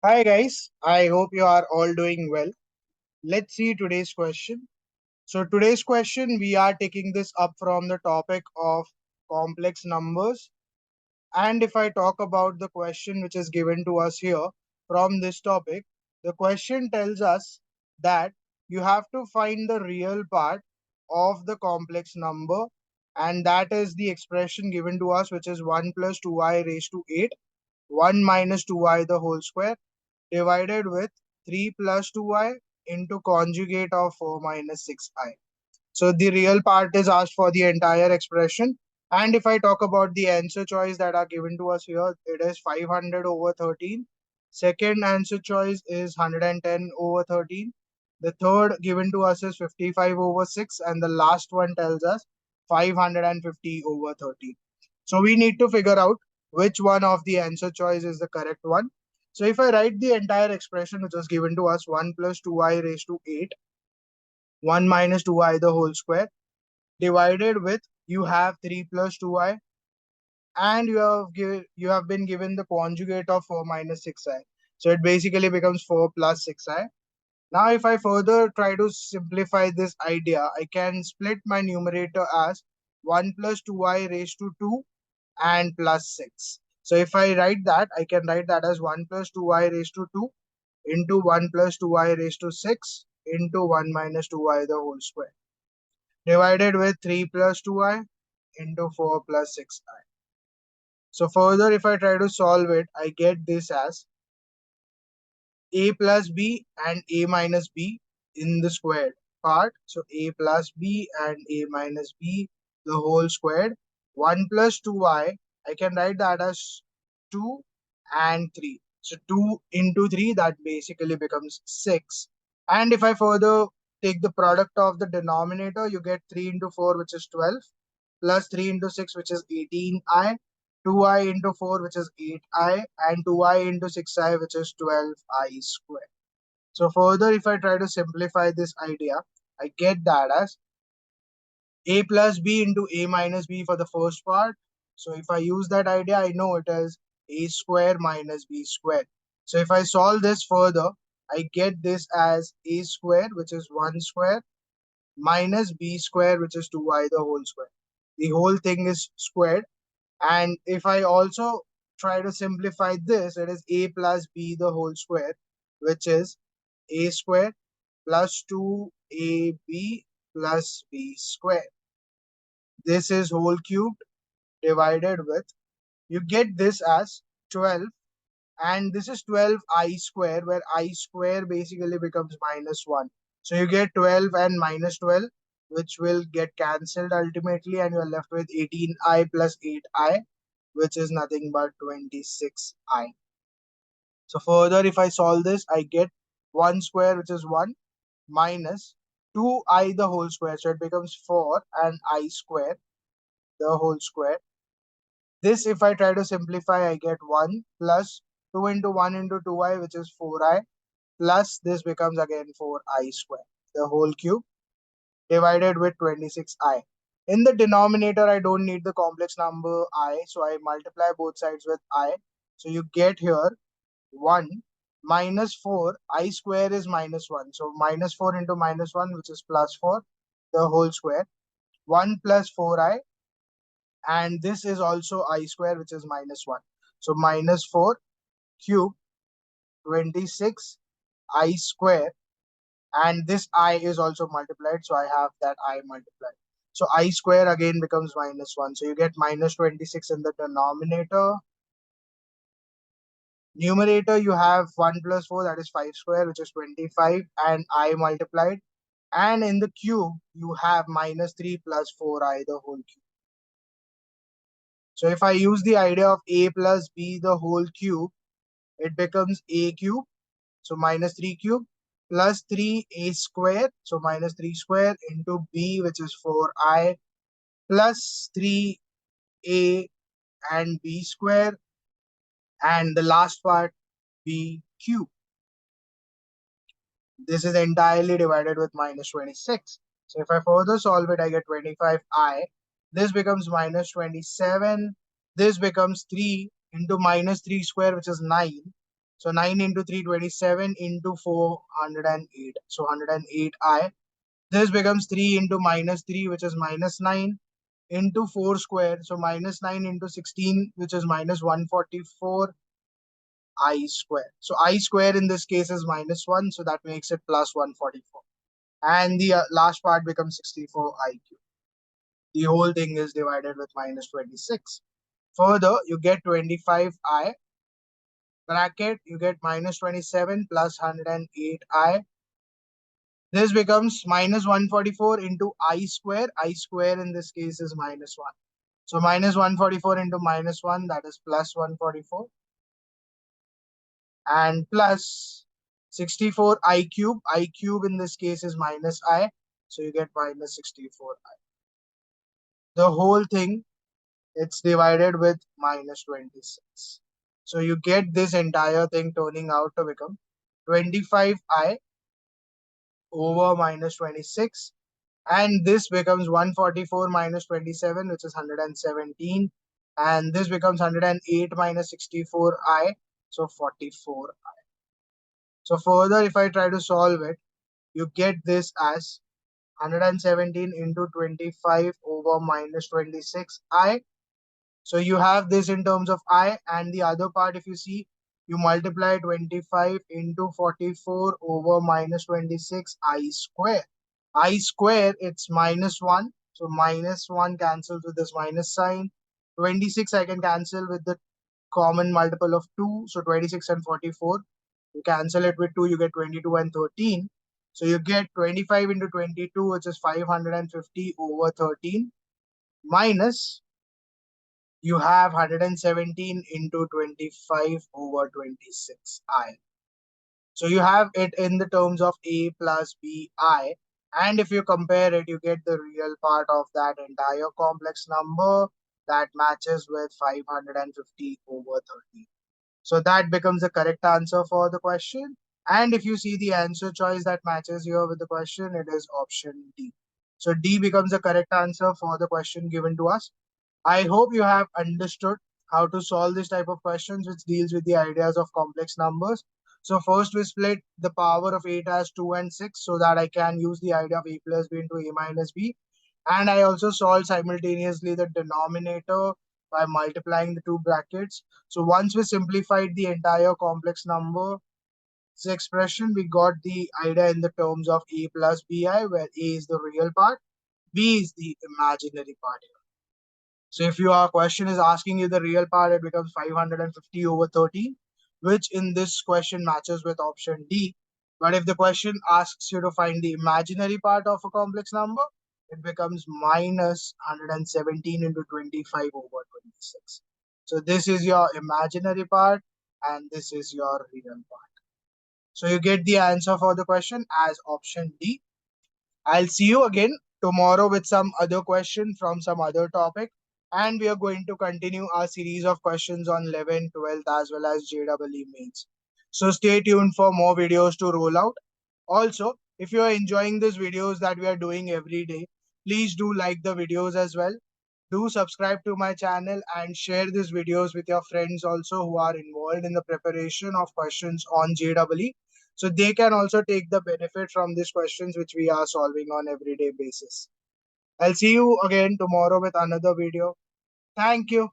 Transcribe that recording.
Hi guys, I hope you are all doing well. Let's see today's question. So today's question we are taking this up from the topic of complex numbers, and if I talk about the question which is given to us here from this topic, the question tells us that you have to find the real part of the complex number, and that is the expression given to us, which is 1 plus 2i raised to 8, 1 minus 2i the whole square divided with 3 plus 2i into conjugate of 4 minus 6i. So the real part is asked for the entire expression. And if I talk about the answer choice that are given to us here, it is 500 over 13. Second answer choice is 110 over 13. The third given to us is 55 over 6. And the last one tells us 550 over 13. So we need to figure out which one of the answer choice is the correct one. So if I write the entire expression which was given to us, 1 plus 2i raised to 8, 1 minus 2i the whole square, divided with, you have 3 plus 2i, and you have been given the conjugate of 4 minus 6i. So it basically becomes 4 plus 6i. Now if I further try to simplify this idea, I can split my numerator as 1 plus 2i raised to 2 and plus 6. So if I write that, I can write that as 1 plus 2i raised to 2 into 1 plus 2i raised to 6 into 1 minus 2i the whole square, divided with 3 plus 2i into 4 plus 6i. So further, if I try to solve it, I get this as a plus b and a minus b in the squared part. So a plus b and a minus b, the whole squared. 1 plus 2i, I can write that as 2 and 3. So 2 into 3, that basically becomes 6. And if I further take the product of the denominator, you get 3 into 4, which is 12, plus 3 into 6, which is 18i, 2i into 4, which is 8i, and 2i into 6i, which is 12i squared. So further, if I try to simplify this idea, I get that as a plus b into a minus b for the first part. So if I use that idea, I know it is a square minus b square. So if I solve this further, I get this as a square, which is 1 square, minus b square, which is 2i the whole square. The whole thing is squared. And if I also try to simplify this, it is a plus b the whole square, which is a square plus 2ab plus b square. This is whole cubed divided with, you get this as 12, and this is 12i square, where i square basically becomes minus 1. So you get 12 and minus 12, which will get cancelled ultimately, and you're left with 18i plus 8i, which is nothing but 26i. So further, if I solve this, I get 1 square, which is 1, minus 2i the whole square. So it becomes 4 and I square, the whole square. This, if I try to simplify, I get 1 plus 2 into 1 into 2i, which is 4i, plus this becomes again 4i square, the whole cube, divided with 26i. In the denominator, I don't need the complex number I, so I multiply both sides with I. So you get here 1 minus 4, I square is minus 1. So minus 4 into minus 1, which is plus 4, the whole square. 1 plus 4i, and this is also I square, which is minus 1. So minus 4 cube, 26 I square, and this I is also multiplied, so I have that I multiplied. So I square again becomes minus 1. So you get minus 26 in the denominator. Numerator, you have 1 plus 4, that is 5 square, which is 25, and I multiplied. And in the cube, you have minus 3 plus 4i, the whole cube. So if I use the idea of a plus b, the whole cube, it becomes a cube, so minus 3 cube, plus 3a square, so minus 3 square, into b, which is 4i, plus 3a and b square, and the last part, b cube. This is entirely divided with minus 26. So if I further solve it, I get 25i. This becomes minus 27. This becomes 3 into minus 3 square, which is 9. So 9 into 327 into 408. So 108i. This becomes 3 into minus 3, which is minus 9, into 4 square. So minus 9 into 16, which is minus 144 I square. So I square in this case is minus 1. So that makes it plus 144. And the last part becomes 64 I cube. The whole thing is divided with minus 26. Further, you get 25i bracket, you get minus 27 plus 108i. This becomes minus 144 into I square. I square in this case is minus 1. So minus 144 into minus 1, that is plus 144. And plus 64 I cube. I cube in this case is minus I. So you get minus 64i. The whole thing, it's divided with minus 26. So you get this entire thing turning out to become 25i over minus 26. And this becomes 144 minus 27, which is 117. And this becomes 108 minus 64i, so 44i. So further, if I try to solve it, you get this as 117 into 25 over minus 26i. So you have this in terms of I, and the other part, if you see, you multiply 25 into 44 over minus 26 I square. I square, it's minus 1. So minus 1 cancels with this minus sign. 26 I can cancel with the common multiple of 2. So 26 and 44. You cancel it with 2, you get 22 and 13. So you get 25 into 22, which is 550 over 13, minus you have 117 into 25 over 26i. So you have it in the terms of a plus bi. And if you compare it, you get the real part of that entire complex number that matches with 550 over 13. So that becomes the correct answer for the question. And if you see the answer choice that matches here with the question, it is option D. So D becomes the correct answer for the question given to us. I hope you have understood how to solve this type of questions which deals with the ideas of complex numbers. So first we split the power of 8 as 2 and 6 so that I can use the idea of a plus b into a minus b. And I also solved simultaneously the denominator by multiplying the two brackets. So once we simplified the entire complex number expression, we got the idea in the terms of a plus bi, where a is the real part, b is the imaginary part. So if your question is asking you the real part, it becomes 550 over 13, which in this question matches with option D. But if the question asks you to find the imaginary part of a complex number, it becomes minus 117 into 25 over 26. So this is your imaginary part and this is your real part. So you get the answer for the question as option D. I'll see you again tomorrow with some other question from some other topic. And we are going to continue our series of questions on 11, 12th as well as JEE mains. So stay tuned for more videos to roll out. Also, if you are enjoying these videos that we are doing every day, please do like the videos as well. Do subscribe to my channel and share these videos with your friends also who are involved in the preparation of questions on JEE. So they can also take the benefit from these questions which we are solving on everyday basis. I'll see you again tomorrow with another video. Thank you.